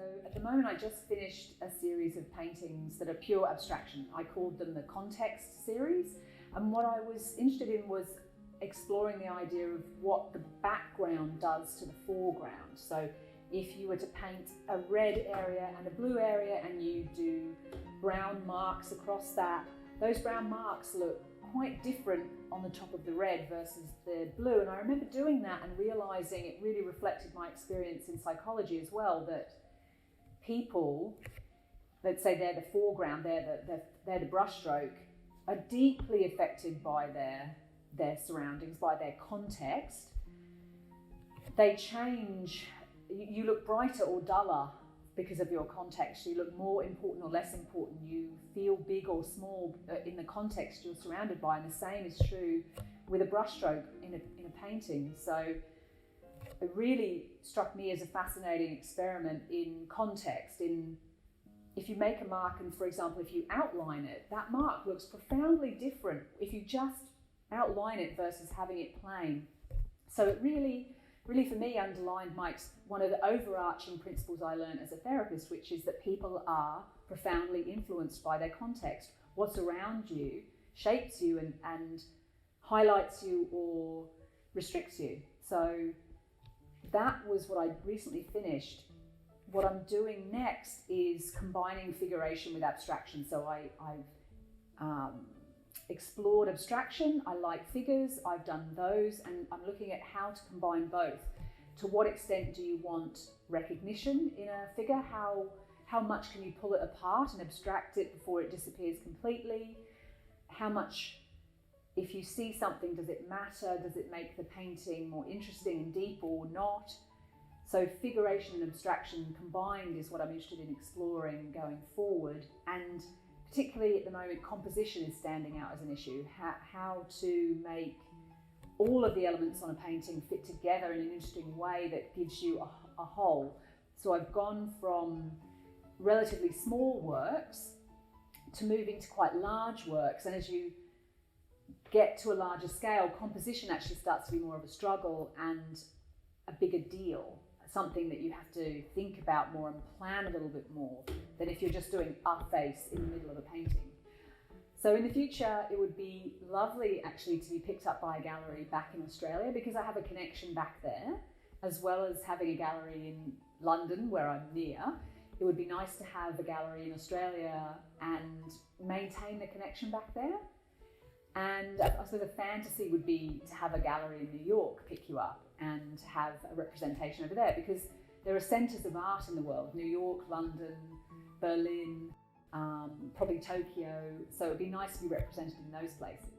So at the moment I just finished a series of paintings that are pure abstraction. I called them the Context series, and what I was interested in was exploring the idea of what the background does to the foreground. So if you were to paint a red area and a blue area and you do brown marks across that, those brown marks look quite different on the top of the red versus the blue. And I remember doing that and realizing it really reflected my experience in psychology as well, that people, let's say they're the foreground, they're the brushstroke, are deeply affected by their surroundings, by their context. They change, you look brighter or duller because of your context. You look more important or less important. You feel big or small in the context you're surrounded by, and the same is true with a brushstroke in a painting. So it really struck me as a fascinating experiment in context. If you make a mark and, for example, if you outline it, that mark looks profoundly different if you just outline it versus having it plain. So it really for me underlined one of the overarching principles I learned as a therapist, which is that people are profoundly influenced by their context. What's around you shapes you and highlights you or restricts you. So that was what I recently finished. What I'm doing next is combining figuration with abstraction. So I've explored abstraction. I like figures, I've done those, and I'm looking at how to combine both. To what extent do you want recognition in a figure? How much can you pull it apart and abstract it before it disappears completely? How much, if you see something, does it matter? Does it make the painting more interesting and deep or not? So figuration and abstraction combined is what I'm interested in exploring going forward. And particularly at the moment, composition is standing out as an issue. How to make all of the elements on a painting fit together in an interesting way that gives you a whole. So I've gone from relatively small works to moving to quite large works. And as you get to a larger scale, composition actually starts to be more of a struggle and a bigger deal. Something that you have to think about more and plan a little bit more than if you're just doing a face in the middle of a painting. So in the future, it would be lovely actually to be picked up by a gallery back in Australia, because I have a connection back there, as well as having a gallery in London where I'm near. It would be nice to have a gallery in Australia and maintain the connection back there. And I suppose a fantasy would be to have a gallery in New York pick you up and have a representation over there, because there are centres of art in the world: New York, London, Berlin, probably Tokyo. So it'd be nice to be represented in those places.